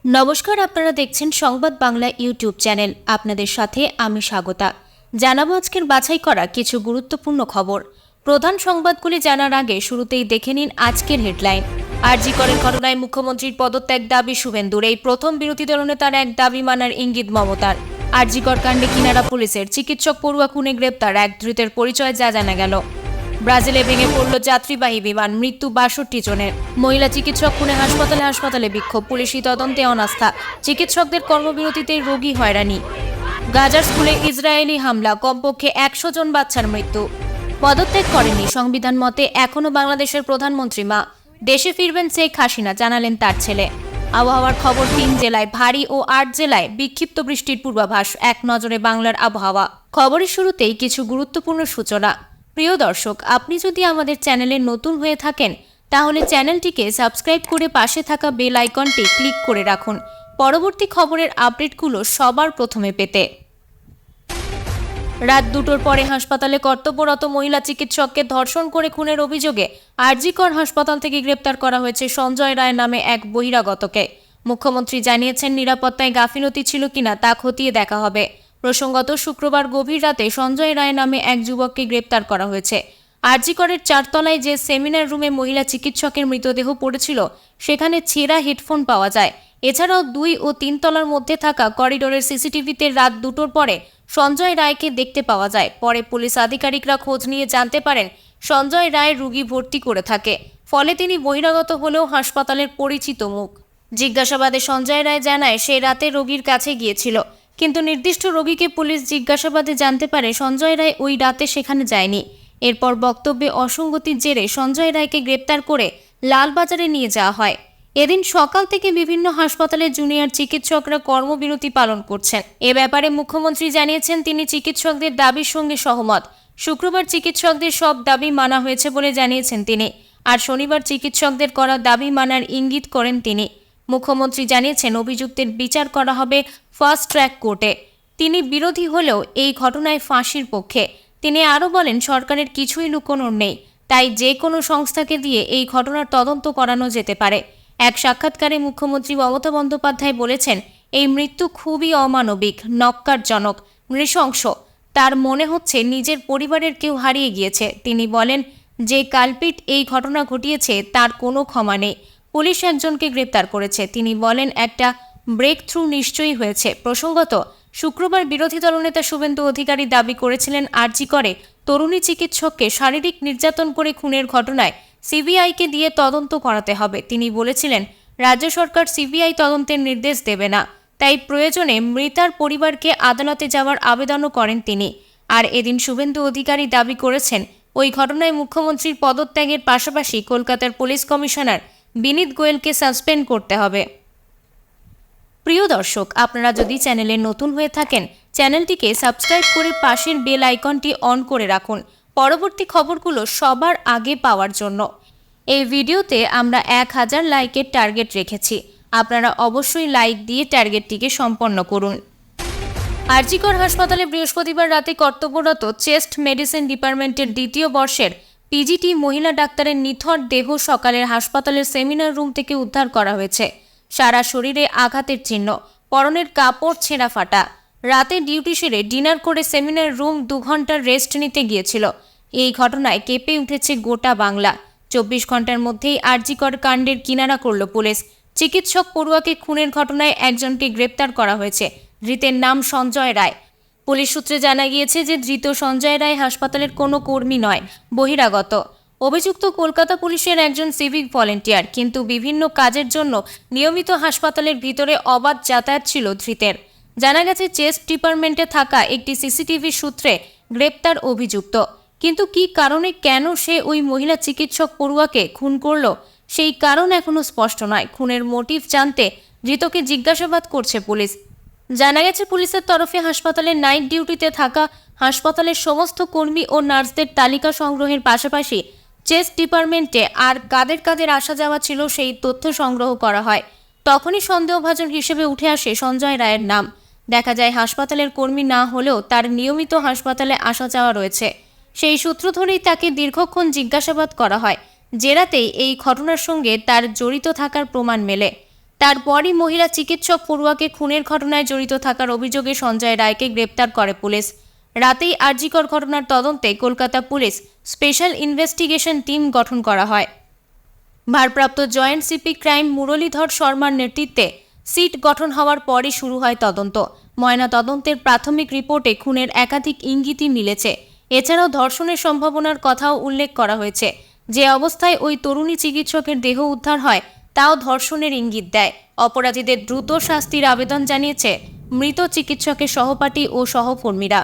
নমস্কার, আপনারা দেখছেন সংবাদ বাংলা ইউটিউব চ্যানেল। আপনাদের সাথে আমি স্বাগতা। জানাবো আজকের বাছাই করা কিছু গুরুত্বপূর্ণ খবর। প্রধান সংবাদগুলি জানার আগে শুরুতেই দেখে নিন আজকের হেডলাইন। আরজি করের ঘটনায় মুখ্যমন্ত্রীর পদত্যাগ দাবি শুভেন্দুর। এই প্রথম বিরোধী দলনেতার এক দাবি মানার ইঙ্গিত মমতার। আরজি কর কাণ্ডে কিনারা পুলিশের, চিকিৎসক পড়ুয়া খুনে গ্রেপ্তার, এক ধৃতের পরিচয় জানা গেল। ব্রাজিলে ভেঙে পড়ল যাত্রীবাহী বিমান, মৃত্যু ৬২ জনের। মহিলা চিকিৎসক খুনে হাসপাতালে বিক্ষোভ, পুলিশি তদন্তে অনাস্থা, চিকিৎসকদের কর্মবিরতিতে রোগী হয়রানি। গাজার স্কুলে ইসরায়েলি হামলা, কমপক্ষে ১০০ জন বাচ্চার মৃত্যু। পদত্যাগ করেননি সংবিধান মতে এখনও বাংলাদেশের প্রধানমন্ত্রী মা। দেশে ফিরবেন শেখ হাসিনা, জানালেন তার ছেলে। আবহাওয়ার খবর, ৩ জেলায় ভারী ও ৮ জেলায় বিক্ষিপ্ত বৃষ্টির পূর্বাভাস। এক নজরে বাংলার আবহাওয়া। খবরের শুরুতেই কিছু গুরুত্বপূর্ণ সূচনা। প্রিয় দর্শক, আপনি যদি আমাদের চ্যানেলে নতুন হয়ে থাকেন তাহলে চ্যানেলটিকে সাবস্ক্রাইব করে পাশে থাকা বেল আইকনটি ক্লিক করে রাখুন পরবর্তী খবরের আপডেটগুলো সবার প্রথমে পেতে। রাত ২টোর পরে হাসপাতালে কর্তব্যরত মহিলা চিকিৎসককে ধর্ষণ করে খুনের অভিযোগে আরজি কর হাসপাতাল থেকে গ্রেপ্তার করা হয়েছে সঞ্জয় রায় নামে এক বহিরাগতকে। মুখ্যমন্ত্রী জানিয়েছেন, নিরাপত্তায় গাফিলতি ছিল কিনা তা খতিয়ে দেখা হবে। প্রসঙ্গত, শুক্রবার গভীর রাতে সঞ্জয় রায় নামে এক যুবককে গ্রেপ্তার করা হয়েছে। আরজি করের ৪ তলায় যে সেমিনার রুমে মহিলা চিকিৎসকের মৃতদেহ পড়েছিল সেখানে ছেঁড়া হেডফোন পাওয়া যায়। এছাড়াও ২ ও ৩ তলার মধ্যে থাকা করিডোরের সিসিটিভিতে রাত ২টোর পরে সঞ্জয় রায়কে দেখতে পাওয়া যায়। পরে পুলিশ আধিকারিকরা খোঁজ নিয়ে জানতে পারেন সঞ্জয় রায় রোগী ভর্তি করে থাকে, ফলে তিনি বহিরাগত হলেও হাসপাতালের পরিচিত মুখ। জিজ্ঞাসাবাদে সঞ্জয় রায় জানায় সে রাতে রোগীর কাছে গিয়েছিল, কিন্তু নির্দিষ্ট রোগীকে পুলিশ জিজ্ঞাসাবাদে জানতে পারে সঞ্জয় রায় ওই রাতে সেখানে যায়নি। এরপর বক্তব্যে অসঙ্গতির জেরে সঞ্জয় রায়কে গ্রেপ্তার করে লালবাজারে নিয়ে যাওয়া হয়। এদিন সকাল থেকে বিভিন্ন হাসপাতালে জুনিয়র চিকিৎসকরা কর্মবিরতি পালন করছেন। এ ব্যাপারে মুখ্যমন্ত্রী জানিয়েছেন তিনি চিকিৎসকদের দাবির সঙ্গে সহমত। শুক্রবার চিকিৎসকদের সব দাবি মানা হয়েছে বলে জানিয়েছেন তিনি, আর শনিবার চিকিৎসকদের করা দাবি মানার ইঙ্গিত করেন তিনি। মুখ্যমন্ত্রী জানিয়েছেন অভিযুক্তের বিচার করা হবে ফাস্ট ট্র্যাক কোর্টে। তিনি বিরোধী হলেও এই ঘটনায় ফাঁসির পক্ষে। তিনি আরও বলেন, সরকারের কিছুই লুকোনোর নেই, তাই যে কোনো সংস্থাকে দিয়ে এই ঘটনার তদন্ত করানো যেতে পারে। এক সাক্ষাৎকারে মুখ্যমন্ত্রী মমতা বন্দ্যোপাধ্যায় বলেছেন, এই মৃত্যু খুবই অমানবিক, নক্কারজনক, নৃশংস। তার মনে হচ্ছে নিজের পরিবারের কেউ হারিয়ে গিয়েছে। তিনি বলেন, যে কালপিট এই ঘটনা ঘটিয়েছে তার কোনো ক্ষমা নেই। পুলিশ একজনকে গ্রেপ্তার করেছে। তিনি বলেন, একটা ব্রেক থ্রু নিশ্চয়ই হয়েছে। প্রসঙ্গত, শুক্রবার বিরোধী দলনেতা শুভেন্দু অধিকারী দাবি করেছিলেন আরজি করে তরুণী চিকিৎসককে শারীরিক নির্যাতন করে খুনের ঘটনায় সিবিআইকে দিয়ে তদন্ত করাতে হবে। তিনি বলেছিলেন, রাজ্য সরকার সিবিআই তদন্তের নির্দেশ দেবে না, তাই প্রয়োজনে মৃতার পরিবারকে আদালতে যাওয়ার আবেদনও করেন তিনি। আর এদিন শুভেন্দু অধিকারী দাবি করেছেন ওই ঘটনায় মুখ্যমন্ত্রীর পদত্যাগের পাশাপাশি কলকাতার পুলিশ কমিশনার বিনীত গোয়েলকে সাসপেন্ড করতে হবে। প্রিয় দর্শক, আপনারা যদি চ্যানেলে নতুন হয়ে থাকেন চ্যানেলটিকে সাবস্ক্রাইব করে পাশের বেল আইকনটি অন করে রাখুন পরবর্তী খবরগুলো সবার আগে পাওয়ার জন্য। এই ভিডিওতে আমরা ১০০০ লাইকের টার্গেট রেখেছি, আপনারা অবশ্যই লাইক দিয়ে টার্গেটটিকে সম্পন্ন করুন। আরজি কর হাসপাতালে বৃহস্পতিবার রাতে কর্তব্যরত চেস্ট মেডিসিন ডিপার্টমেন্টের ২য় বর্ষের পিজিটি মহিলা ডাক্তারের নিথর দেহ সকালের হাসপাতালের সেমিনার রুম থেকে উদ্ধার করা হয়েছে। সারা শরীরে আঘাতের চিহ্ন, পরনের কাপড় ছেঁড়া ফাটা। রাতে ডিউটি সেরে ডিনার করে সেমিনার রুম ২ ঘন্টার রেস্ট নিতে গিয়েছিল। এই ঘটনায় কেঁপে উঠেছে গোটা বাংলা। ২৪ ঘন্টার মধ্যেই আরজি কর কাণ্ডের কিনারা করল পুলিশ। চিকিৎসক পড়ুয়াকে খুনের ঘটনায় একজনকে গ্রেপ্তার করা হয়েছে। ধৃতের নাম সঞ্জয় রায়। পুলিশ সূত্রে জানা গিয়েছে যে ধৃত সঞ্জয় রায় হাসপাতালের কোনো কর্মী নয়, বহিরাগত। অভিযুক্ত কলকাতা পুলিশের একজন সিভিক ভলেন্টিয়ার, কিন্তু বিভিন্ন কাজের জন্য নিয়মিত হাসপাতালের ভিতরে অবাধ যাতায়াত ছিল ধৃতের। জানা গেছে চেস্ট ডিপার্টমেন্টে থাকা একটি সিসিটিভি সূত্রে গ্রেপ্তার অভিযুক্ত। কিন্তু কী কারণে কেন সে ওই মহিলা চিকিৎসক পড়ুয়াকে খুন করল সেই কারণ এখনও স্পষ্ট নয়। খুনের মোটিভ জানতে ধৃতকে জিজ্ঞাসাবাদ করছে পুলিশ। জানা গেছে পুলিশের তরফে হাসপাতালের নাইট ডিউটিতে থাকা হাসপাতালের সমস্ত কর্মী ও নার্সদের তালিকা সংগ্রহের পাশাপাশি চেস্ট ডিপার্টমেন্টে আর কাদের কাদের আসা যাওয়া ছিল সেই তথ্য সংগ্রহ করা হয়। তখনই সন্দেহভাজন হিসেবে উঠে আসে সঞ্জয় রায়ের নাম। দেখা যায় হাসপাতালের কর্মী না হলেও তার নিয়মিত হাসপাতালে আসা যাওয়া রয়েছে। সেই সূত্র ধরেই তাকে দীর্ঘক্ষণ জিজ্ঞাসাবাদ করা হয়। জেরাতেই এই ঘটনার সঙ্গে তার জড়িত থাকার প্রমাণ মেলে। তারপরই মহিলা চিকিৎসক পড়ুয়াকে খুনের ঘটনায় জড়িত থাকার অভিযোগে সঞ্জয় রায়কে গ্রেপ্তার করে পুলিশ। রাতেই আরজিকর ঘটনার তদন্তে Kolkata police special investigation team গঠন করা হয়। ভারপ্রাপ্ত জয়েন্ট সিপি ক্রাইম মুরলীধর শর্মার নেতৃত্বে সিট গঠন হওয়ার পরই শুরু হয় তদন্ত। ময়না তদন্তের প্রাথমিক রিপোর্টে খুনের একাধিক ইঙ্গিতই মিলেছে। এছাড়াও ধর্ষণের সম্ভাবনার কথাও উল্লেখ করা হয়েছে। যে অবস্থায় ওই তরুণী চিকিৎসকের দেহ উদ্ধার হয় তাও ধর্ষণের ইঙ্গিত দেয়। অপরাধীদের দ্রুত শাস্তির আবেদন জানিয়েছে মৃত চিকিৎসকের সহপাঠী ও সহকর্মীরা।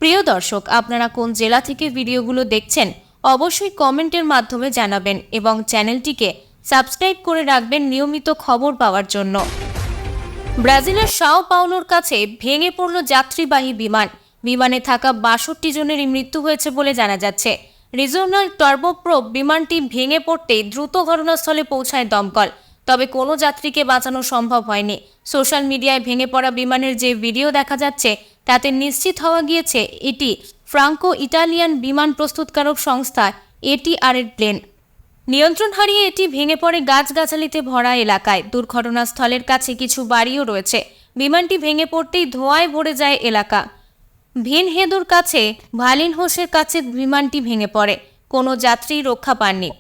প্রিয় দর্শক, আপনারা কোন জেলা থেকে ভিডিওগুলো দেখছেন অবশ্যই কমেন্টের মাধ্যমে জানাবেন এবং চ্যানেলটিকে সাবস্ক্রাইব করে রাখবেন নিয়মিত খবর পাওয়ার জন্য। ব্রাজিলের সাও পাওলোর কাছে ভেঙে পড়ল যাত্রীবাহী বিমান। বিমানে থাকা ৬২ জনেরই মৃত্যু হয়েছে বলে জানা যাচ্ছে। রিজিওনাল টার্বোপ্রোপ বিমানটি ভেঙে পড়তেই দ্রুত ঘটনাস্থলে পৌঁছায় দমকল, তবে কোনো যাত্রীকে বাঁচানো সম্ভব হয়নি। সোশ্যাল মিডিয়ায় ভেঙে পড়া বিমানের যে ভিডিও দেখা যাচ্ছে তাতে নিশ্চিত হওয়া গিয়েছে এটি ফ্রাঙ্কো ইটালিয়ান বিমান প্রস্তুতকারক সংস্থা এটিআর এর প্লেন। নিয়ন্ত্রণ হারিয়ে এটি ভেঙে পড়ে গাছগাছালিতে ভরা এলাকায়। দুর্ঘটনাস্থলের কাছে কিছু বাড়িও রয়েছে। বিমানটি ভেঙে পড়তেই ধোঁয়ায় ভরে যায় এলাকা। ভিনহেদুর কাছে ভালিনহোসের কাছে বিমানটি ভেঙে পড়ে, কোনো যাত্রী রক্ষা পাননি।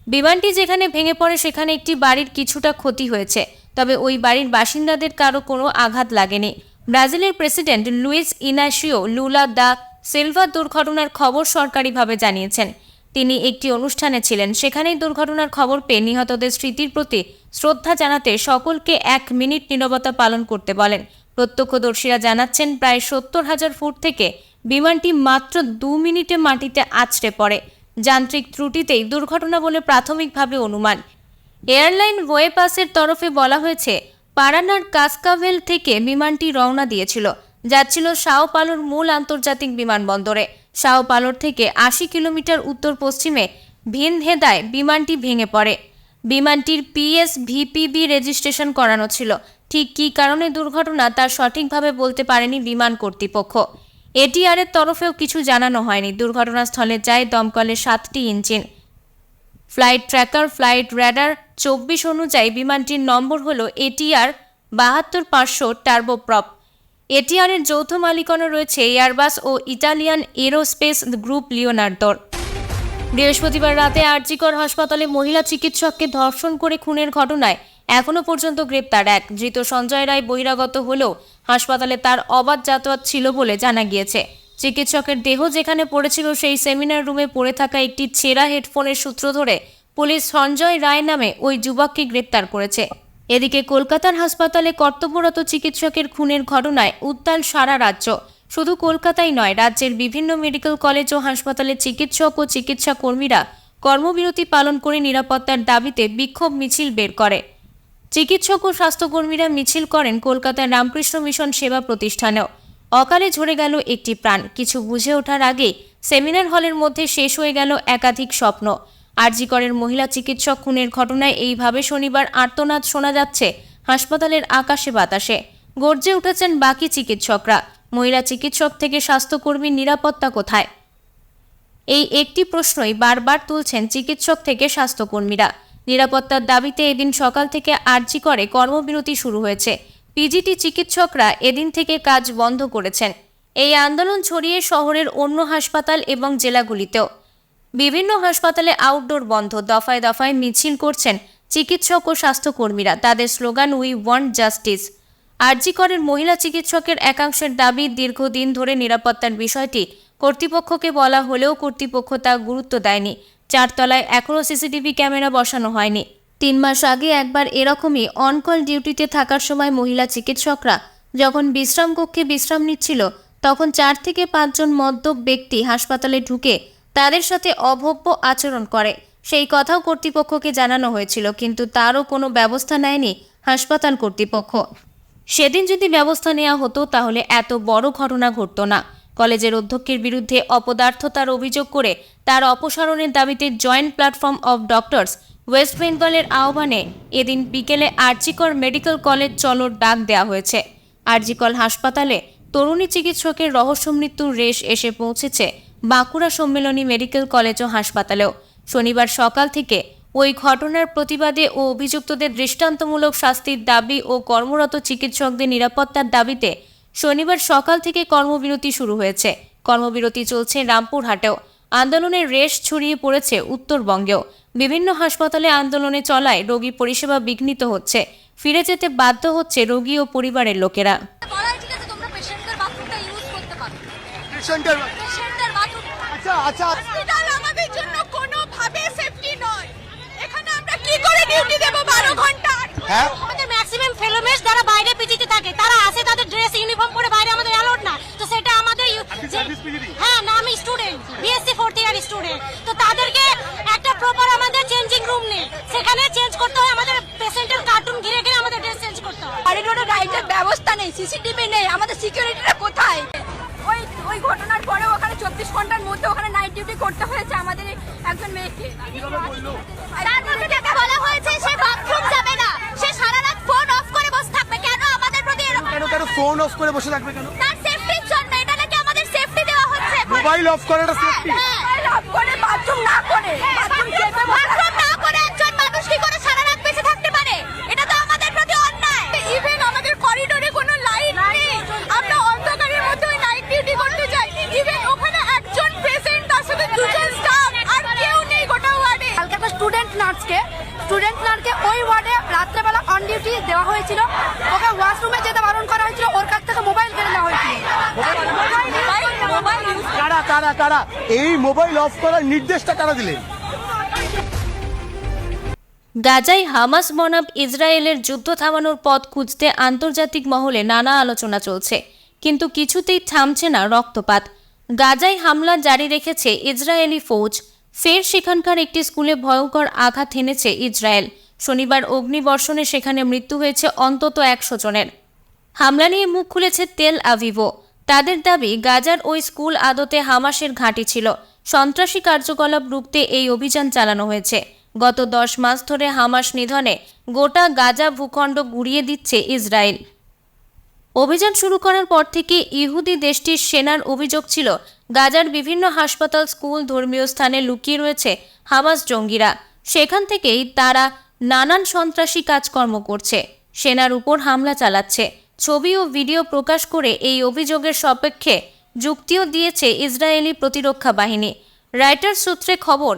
বিমানটি যেখানে ভেঙে পড়ে সেখানে একটি বাড়ির কিছুটা ক্ষতি হয়েছে, তবে ওই বাড়ির বাসিন্দাদের কারো কোনো আঘাত লাগেনি। ব্রাজিলের president Luiz Inacio Lula da Silva দুর্ঘটনার খবর সরকারিভাবে জানিয়েছেন। তিনি একটি অনুষ্ঠানে ছিলেন, সেখানেই দুর্ঘটনার খবর পেয়ে নিহতদের স্মৃতির প্রতি শ্রদ্ধা জানাতে সকলকে ১ মিনিট নীরবতা পালন করতে বলেন। প্রত্যক্ষদর্শীরা জানাচ্ছেন প্রায় ৭০,০০০ ফুট থেকে বিমানটি মাত্র ২ মিনিটে মাটিতে আছড়ে পড়ে। যান্ত্রিক ত্রুটিতেই দুর্ঘটনা বলে প্রাথমিকভাবে অনুমান। এয়ারলাইন ওয়েপাসের তরফে বলা হয়েছে পারানার কাসকাভেল থেকে বিমানটি রওনা দিয়েছিল, যাচ্ছিল সাও পালোর মূল আন্তর্জাতিক বিমানবন্দরে। সাও পালোর থেকে ৮০ কিলোমিটার উত্তর পশ্চিমে ভিনহেদায় বিমানটি ভেঙে পড়ে। বিমানটির PSVPB রেজিস্ট্রেশন করানো ছিল। ঠিক কী কারণে দুর্ঘটনা তা সঠিকভাবে বলতে পারেনি বিমান কর্তৃপক্ষ। এটিআর এর তরফেও কিছু জানানো হয়নি। দুর্ঘটনাস্থলে যায় দমকলের 7টি engine. Flight tracker, flight radar 24 অনুযায়ী বিমানটির নম্বর হল ATR ৭২-৫০০ টার্বোপ্রপ। এটিআর এর যৌথ মালিকানা রয়েছে এয়ারবাস ও ইটালিয়ান এরোস্পেস গ্রুপ লিওনার্দোর। বৃহস্পতিবার রাতে আরজিকর হাসপাতালে মহিলা চিকিৎসককে ধর্ষণ করে খুনের ঘটনায় এখনও পর্যন্ত গ্রেপ্তার এক। ধৃত সঞ্জয় রায় বহিরাগত হলেও হাসপাতালে তার অবাধ যাতায়াত ছিল বলে জানা গিয়েছে। চিকিৎসকের দেহ যেখানে পড়েছিল সেই সেমিনার রুমে পড়ে থাকা একটি ছেঁড়া হেডফোনের সূত্র ধরে পুলিশ সঞ্জয় রায় নামে ওই যুবককে গ্রেপ্তার করেছে। এদিকে কলকাতার হাসপাতালে কর্তব্যরত চিকিৎসকের খুনের ঘটনায় উত্তাল সারা রাজ্য। শুধু কলকাতাই নয়, রাজ্যের বিভিন্ন মেডিকেল কলেজ ও হাসপাতালে চিকিৎসক ও চিকিৎসা কর্মীরা কর্মবিরতি পালন করে নিরাপত্তার দাবিতে বিক্ষোভ মিছিল বের করে। চিকিৎসক ও স্বাস্থ্যকর্মীরা মিছিল করেন কলকাতার রামকৃষ্ণ মিশন সেবা প্রতিষ্ঠানেও। অকালে ঝরে গেল একটি প্রাণ। কিছু বুঝে ওঠার আগেই সেমিনার হলের মধ্যে শেষ হয়ে গেল একাধিক স্বপ্ন। আরজিকরের মহিলা চিকিৎসক খুনের ঘটনায় এইভাবে শনিবার আর্তনাদ শোনা যাচ্ছে হাসপাতালের আকাশে বাতাসে। গর্জে উঠেছেন বাকি চিকিৎসকরা। মহিলা চিকিৎসক থেকে স্বাস্থ্যকর্মীর নিরাপত্তা কোথায়? এই একটি প্রশ্নই বারবার তুলছেন চিকিৎসক থেকে স্বাস্থ্যকর্মীরা। নিরাপত্তার দাবিতে এদিন সকাল থেকে আরজিকরে কর্মবিরতি শুরু হয়েছে। পিজিটি চিকিৎসকরা এদিন থেকে কাজ বন্ধ করেছেন। এই আন্দোলন ছড়িয়ে শহরের অন্য হাসপাতাল এবং জেলাগুলিতেও। বিভিন্ন হাসপাতালে আউটডোর বন্ধ। দফায় দফায় মিছিল করছেন চিকিৎসক ও স্বাস্থ্যকর্মীরা। তাদের স্লোগান উই ওয়ান্ট জাস্টিস। আরজিকরের মহিলা চিকিৎসকের একাংশের দাবি, দীর্ঘদিন ধরে নিরাপত্তার বিষয়টি কর্তৃপক্ষকে বলা হলেও কর্তৃপক্ষ তা গুরুত্ব দেয়নি। 4 তলায় এখনও সিসিটিভি ক্যামেরা বসানো হয়নি। 3 মাস আগে একবার এরকমই অনকল ডিউটিতে থাকার সময় মহিলা চিকিৎসকরা যখন বিশ্রাম কক্ষে বিশ্রাম নিচ্ছিল তখন 4 থেকে 5 জন মদ্যপ ব্যক্তি হাসপাতালে ঢুকে তাদের সাথে অভব্য আচরণ করে। সেই কথাও কর্তৃপক্ষকে জানানো হয়েছিল, কিন্তু তারও কোনো ব্যবস্থা নেয়নি হাসপাতাল কর্তৃপক্ষ। সেদিন যদি ব্যবস্থা নেওয়া হতো তাহলে এত বড় ঘটনা ঘটতো না। কলেজের অধ্যক্ষের বিরুদ্ধে অপদার্থতার অভিযোগ করে তার অপসারণের দাবিতে joint platform of doctors West বেঙ্গলের আহ্বানে এদিন বিকেলে আরজিকর মেডিকেল কলেজ চলোর ডাক দেওয়া হয়েছে। আরজিকর হাসপাতালে তরুণী চিকিৎসকের রহস্য মৃত্যুর রেশ এসে পৌঁছেছে বাঁকুড়া সম্মেলনী মেডিকেল কলেজ ও হাসপাতালেও। শনিবার সকাল থেকে ওই ঘটনার প্রতিবাদে ও অভিযুক্তদের দৃষ্টান্তমূলক শাস্তির দাবি ও কর্মরত চিকিৎসকদের নিরাপত্তার দাবিতে শনিবার সকাল থেকে কর্মবিরতি শুরু হয়েছে। কর্মবিরতি চলছে রামপুরহাটেও। আন্দোলনের রেশ ছড়িয়ে পড়েছে উত্তরবঙ্গেও। বিভিন্ন হাসপাতালে আন্দোলনে চলায় রোগী পরিষেবা বিঘ্নিত হচ্ছে। ফিরে যেতে বাধ্য হচ্ছে রোগী ও পরিবারের লোকেরা। আমাদের জন্য কোনোভাবে সেফটি নয়। এখানে আমরা কি করে ডিউটি দেব 12 ঘন্টা? হ্যাঁ, আমাদের ম্যাক্সিমাম ফেলোমেস যারা বাইরে পিজিতে থাকে তারা আসে, তাদের ড্রেস ইউনিফর্ম পরে বাইরে আমাদের অ্যালাউড না। তো সেটা আমাদের হ্যাঁ না, আমি student, BSc 4th year student. তো তাদেরকে একটা প্রপার আমাদের চেঞ্জিং রুম নেই, সেখানে চেঞ্জ করতে হয়। আমাদের পেশেন্টের কার্টুন ঘিরে ঘিরে আমাদের ড্রেস চেঞ্জ করতে হয়। করিডোরে লাইটের ব্যবস্থা নেই, সিসিটিভি নেই, আমাদের সিকিউরিটিটা কোথায়? ওই ঘটনার পরে ওখানে 24 ঘন্টার মধ্যে ওখানে নাইট ডিউটি করতে হয়েছে আমাদের একজন মেয়েকে। তারপরে যেটা বলা হয়েছে সে বাথরুম যাবে না, সে সারা রাত ফোন অফ করে বসে থাকবে। কেন আমাদের প্রতি কেন ফোন অফ করে বসে থাকবে কেন? তার সেফটির জন্য। এটা নাকি আমাদের সেফটি দেওয়া হচ্ছে। মোবাইল অফ করাটা সেফটি? মোবাইল অফ করে বাথরুম না করে, বাথরুম না করে একজন মানুষ কি করে সারা রাত বেঁচে থাকতে পারে? এটা তো আমাদের প্রতি অন্যায়। ইভেন আমাদের করিডোরে কোনো লাইট নেই, আমরা অন্ধকারের মধ্যে ওই নাইট ডিউটি করতে যাই। ইভেন ওখানে একজন পেশেন্ট, তার সাথে দুজন স্টাফ, আর কেউ নেই গোটা ওয়ার্ডে। কালকে তো স্টুডেন্ট নার্সকে ওই ওয়ার্ডে রাত্রেবেলা অন ডিউটি দেওয়া হয়েছিল। ওকে ওয়াশরুমে যেতে বারণ করা হয়েছিল, ওর কাছ থেকে মোবাইল কেড়ে নেওয়া হয়েছিল। কারা এই মোবাইল অফ করার নির্দেশটা কারা দিলেন? গাজায় হামাস বনাম ইসরায়েলের যুদ্ধ থামানোর পথ খুঁজতে আন্তর্জাতিক মহলে নানা আলোচনা চলছে, কিন্তু কিছুতেই থামছে না রক্তপাত। গাজায় হামলা জারি রেখেছে ইসরায়েলি ফৌজ। ফের সেখানকার একটি স্কুলে ভয়ঙ্কর আঘাত হেনেছে ইসরায়েল। শনিবার অগ্নিবর্ষণে সেখানে মৃত্যু হয়েছে অন্তত 100 জনের। হামলা নিয়ে মুখ খুলেছে তেল আভিভও। তাদের দাবি, গাজার ওই স্কুল আদতে হামাসের ঘাঁটি ছিল। সন্ত্রাসী কার্যকলাপ রুখতে এই অভিযান চালানো হয়েছে। গত 10 মাস ধরে হামাস নিধনে গোটা গাজা ভূখণ্ড গুড়িয়ে দিচ্ছে ইসরায়েল। অভিযান শুরু করার পর থেকে ইহুদি দেশটির সেনার অভিযোগ ছিল, গাজার বিভিন্ন হাসপাতাল, স্কুল, ধর্মীয় স্থানে লুকিয়ে রয়েছে হামাস জঙ্গিরা। সেখান থেকেই তারা নানান সন্ত্রাসী কাজকর্ম করছে, সেনার উপর হামলা চালাচ্ছে। ছবি ও ভিডিও প্রকাশ করে এই অভিযোগের সপক্ষে যুক্তিও দিয়েছে ইসরায়েলি প্রতিরক্ষা বাহিনী। রয়টার্স সূত্রে খবর,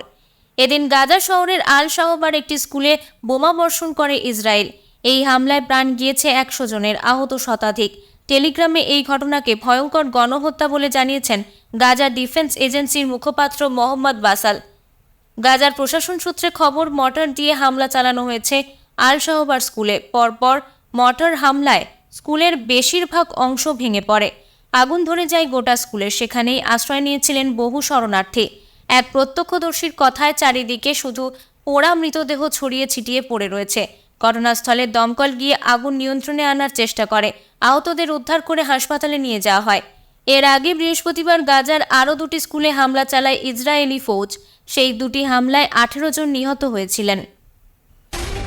এদিন গাজা শহরের আল শাহবার একটি স্কুলে বোমা বর্ষণ করে ইসরায়েল। এই হামলায় প্রাণ গিয়েছে 100 জনের, আহত শতাধিক। টেলিগ্রামে এই ঘটনাকে ভয়ঙ্কর গণহত্যা বলে জানিয়েছেন গাজা ডিফেন্স এজেন্সির মুখপাত্র মোহাম্মদ বাসাল। গাজার প্রশাসন সূত্রে খবর, মর্টার দিয়ে হামলা চালানো হয়েছে আল শাহবার স্কুলে। পরপর মর্টার হামলায় স্কুলের বেশিরভাগ অংশ ভেঙে পড়ে। আগুন ধরে যায় গোটা স্কুলের। সেখানেই আশ্রয় নিয়েছিলেন বহু শরণার্থী। এক প্রত্যক্ষদর্শীর কথায় চারিদিকে শুধু পোড়া মৃতদেহ ছড়িয়ে ছিটিয়ে পড়ে রয়েছে। ঘটনাস্থলে দমকল গিয়ে আগুন নিয়ন্ত্রণে আনার চেষ্টা করে। আহতদের উদ্ধার করে হাসপাতালে নিয়ে যাওয়া হয়। এর আগে বৃহস্পতিবার গাজার আরও 2টি স্কুলে হামলা চালায় ইসরায়েলি ফৌজ। সেই 2টি হামলায় 18 জন নিহত হয়েছিলেন।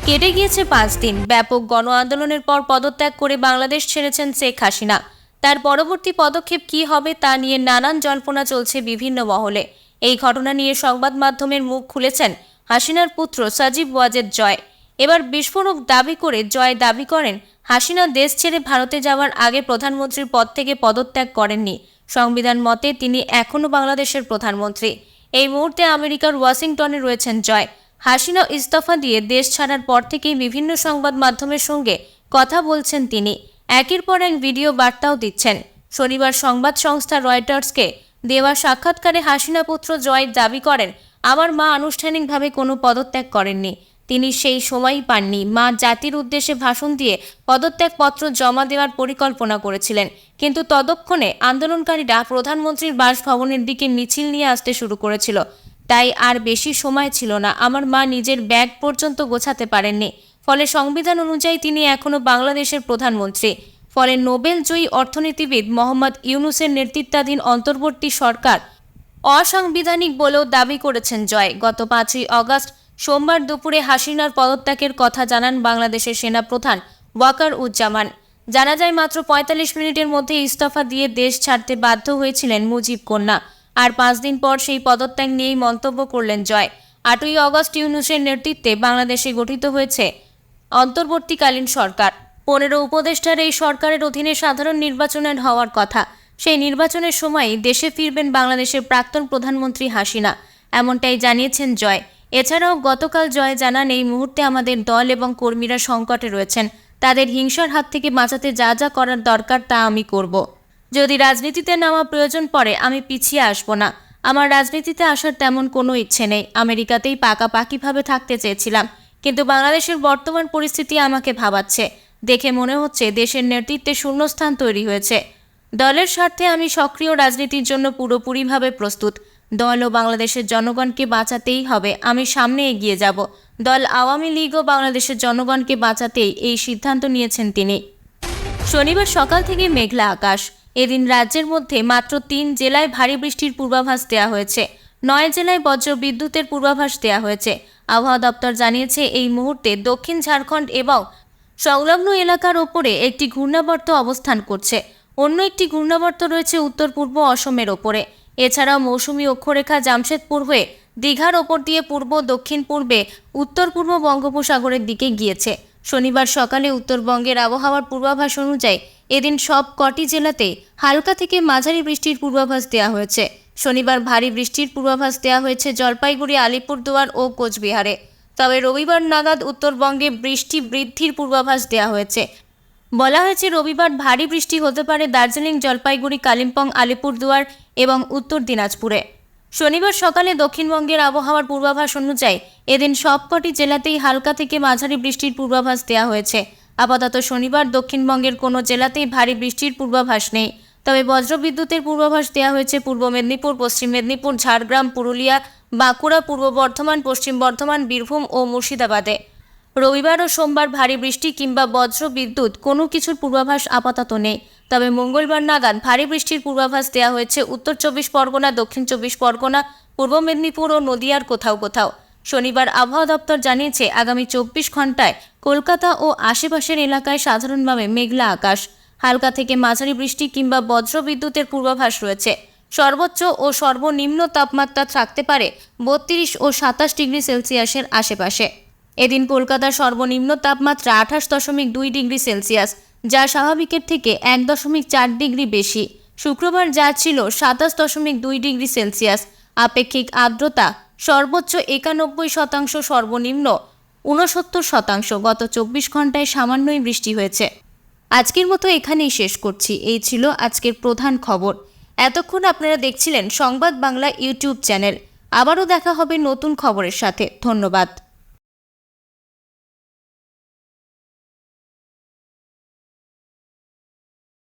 কেটে গিয়েছে 5 দিন। ব্যাপক গণ আন্দোলনের পর পদত্যাগ করে বাংলাদেশ ছেড়েছেন শেখ হাসিনা। তার পরবর্তী পদক্ষেপ কী হবে তা নিয়ে নানান জল্পনা চলছে বিভিন্ন মহলে। এই ঘটনা নিয়ে সংবাদ মাধ্যমের মুখ খুলেছেন হাসিনার পুত্র সাজিব ওয়াজেদ জয়। এবার বিস্ফোরক দাবি করে জয় দাবি করেন, হাসিনা দেশ ছেড়ে ভারতে যাওয়ার আগে প্রধানমন্ত্রীর পদ থেকে পদত্যাগ করেননি। সংবিধান মতে তিনি এখনও বাংলাদেশের প্রধানমন্ত্রী। এই মুহূর্তে আমেরিকার ওয়াশিংটনে রয়েছেন জয়। হাসিনা ইস্তফা দিয়ে দেশ ছাড়ার পর থেকেই বিভিন্ন সংবাদ মাধ্যমের সঙ্গে কথা বলছেন তিনি। একের পর এক ভিডিও বার্তাও দিচ্ছেন। শনিবার সংবাদ সংস্থা রয়টার্সকে দেওয়া সাক্ষাৎকারে হাসিনা পুত্র জয় দাবি করেন, আমার মা আনুষ্ঠানিকভাবে কোনো পদত্যাগ করেননি। তিনি সেই সময়ই পাননি। মা জাতির উদ্দেশ্যে ভাষণ দিয়ে পদত্যাগপত্র জমা দেওয়ার পরিকল্পনা করেছিলেন, কিন্তু ততক্ষণে আন্দোলনকারীরা প্রধানমন্ত্রীর বাসভবনের দিকে মিছিল নিয়ে আসতে শুরু করেছিল। তাই আর বেশি সময় ছিল না। আমার মা নিজের ব্যাগ পর্যন্ত গোছাতে পারেননি। ফলে সংবিধান অনুযায়ী তিনি এখনও বাংলাদেশের প্রধানমন্ত্রী। ফলে নোবেল জয়ী অর্থনীতিবিদ মোহাম্মদ ইউনূসের নেতৃত্বাধীন অন্তর্বর্তী সরকার অসাংবিধানিক বলেও দাবি করেছেন জয়। গত 5ই আগস্ট সোমবার দুপুরে হাসিনার পদত্যাগের কথা জানান বাংলাদেশের সেনাপ্রধান ওয়াকার উজ্জামান। জানা যায়, মাত্র 45 মিনিটের মধ্যে ইস্তফা দিয়ে দেশ ছাড়তে বাধ্য হয়েছিলেন মুজিব কন্যা। আর 5 দিন পর সেই পদত্যাগ নিয়েই মন্তব্য করলেন জয়। 8ই আগস্ট ইউনূসের নেতৃত্বে বাংলাদেশে গঠিত হয়েছে অন্তর্বর্তীকালীন সরকার। 15 উপদেষ্টার এই সরকারের অধীনে সাধারণ নির্বাচনের হওয়ার কথা। সেই নির্বাচনের সময়ই দেশে ফিরবেন বাংলাদেশের প্রাক্তন প্রধানমন্ত্রী হাসিনা, এমনটাই জানিয়েছেন জয়। এছাড়াও গতকাল জয় জানান, এই মুহূর্তে আমাদের দল এবং কর্মীরা সংকটে রয়েছেন। তাদের হিংসার হাত থেকে বাঁচাতে যা যা করার দরকার তা আমি করব। যদি রাজনীতিতে নামা প্রয়োজন পড়ে আমি পিছিয়ে আসব না। আমার রাজনীতিতে আসার তেমন কোনো ইচ্ছে নেই। আমেরিকাতেই পাকাপাকিভাবে থাকতে চেয়েছিলাম, কিন্তু বাংলাদেশের বর্তমান পরিস্থিতি আমাকে ভাবাচ্ছে। দেখে মনে হচ্ছে দেশের নেতৃত্বে শূন্যস্থান তৈরি হয়েছে। দলের স্বার্থে আমি সক্রিয় রাজনীতির জন্য পুরোপুরিভাবে প্রস্তুত। দল ও বাংলাদেশের জনগণকে বাঁচাতেই হবে, আমি সামনে এগিয়ে যাব। দল আওয়ামী লীগ ও বাংলাদেশের জনগণকে বাঁচাতেই এই সিদ্ধান্ত নিয়েছেন তিনি। শনিবার সকাল থেকে মেঘলা আকাশ। এদিন রাজ্যের মধ্যে মাত্র 3 জেলায় ভারী বৃষ্টির পূর্বাভাস দেওয়া হয়েছে। 9 জেলায় বজ্র বিদ্যুতের পূর্বাভাস দেওয়া হয়েছে। আবহাওয়া দপ্তর জানিয়েছে, এই মুহূর্তে দক্ষিণ ঝাড়খণ্ড এবং সংলগ্ন এলাকার ওপরে একটি ঘূর্ণাবর্ত অবস্থান করছে। অন্য একটি ঘূর্ণাবর্ত রয়েছে উত্তর পূর্ব অসমের ওপরে। এছাড়াও মৌসুমী অক্ষরেখা জামশেদপুর হয়ে দীঘার ওপর দিয়ে পূর্ব দক্ষিণ পূর্বে উত্তর পূর্ব বঙ্গোপসাগরের দিকে গিয়েছে। শনিবার সকালে উত্তরবঙ্গের আবহাওয়ার পূর্বাভাস অনুযায়ী এদিন সব কটি জেলাতেই হালকা থেকে মাঝারি বৃষ্টির পূর্বাভাস দেওয়া হয়েছে। শনিবার ভারী বৃষ্টির পূর্বাভাস দেওয়া হয়েছে জলপাইগুড়ি, আলিপুরদুয়ার ও কোচবিহারে। তবে রবিবার নাগাদ উত্তরবঙ্গে বৃষ্টি বৃদ্ধির পূর্বাভাস দেওয়া হয়েছে। বলা হয়েছে, রবিবার ভারী বৃষ্টি হতে পারে দার্জিলিং, জলপাইগুড়ি, কালিম্পং, আলিপুরদুয়ার এবং উত্তর দিনাজপুরে। শনিবার সকালে দক্ষিণবঙ্গের আবহাওয়ার পূর্বাভাস অনুযায়ী এদিন সবকটি জেলাতেই হালকা থেকে মাঝারি বৃষ্টির পূর্বাভাস দেওয়া হয়েছে। আপাতত শনিবার দক্ষিণবঙ্গের কোনো জেলাতেই ভারী বৃষ্টির পূর্বাভাস নেই। তবে বজ্রবিদ্যুতের পূর্বাভাস দেওয়া হয়েছে পূর্ব মেদিনীপুর, পশ্চিম মেদিনীপুর, ঝাড়গ্রাম, পুরুলিয়া, বাঁকুড়া, পূর্ব বর্ধমান, পশ্চিম বর্ধমান, বীরভূম ও মুর্শিদাবাদে। রবিবার ও সোমবার ভারী বৃষ্টি কিংবা বজ্র বিদ্যুৎ কোনো কিছুর পূর্বাভাস আপাতত নেই। তবে মঙ্গলবার নাগাদ ভারী বৃষ্টির পূর্বাভাস দেওয়া হয়েছে উত্তর 24 পরগনা, দক্ষিণ 24 পরগনা, পূর্ব মেদিনীপুর ও নদিয়ার কোথাও কোথাও। শনিবার আবহাওয়া দপ্তর জানিয়েছে, আগামী 24 ঘন্টায় কলকাতা ও আশেপাশের এলাকায় সাধারণভাবে মেঘলা আকাশ, হালকা থেকে মাঝারি বৃষ্টি কিংবা বজ্র বিদ্যুতের পূর্বাভাস রয়েছে। সর্বোচ্চ ও সর্বনিম্ন তাপমাত্রা থাকতে পারে 32 ও 27 ডিগ্রি সেলসিয়াসের আশেপাশে। এদিন কলকাতার সর্বনিম্ন তাপমাত্রা 28.2 ডিগ্রি সেলসিয়াস, যা স্বাভাবিকের থেকে 1.4 ডিগ্রি বেশি। শুক্রবার যা ছিল 27.2 ডিগ্রি সেলসিয়াস। আপেক্ষিক আর্দ্রতা সর্বোচ্চ 91%, সর্বনিম্ন 69%। গত 24 ঘন্টায় সামান্যই বৃষ্টি হয়েছে। আজকের মতো এখানেই শেষ করছি। এই ছিল আজকের প্রধান খবর। এতক্ষণ আপনারা দেখছিলেন সংবাদ বাংলা ইউটিউব চ্যানেল। আবারও দেখা হবে নতুন খবরের সাথে। ধন্যবাদ।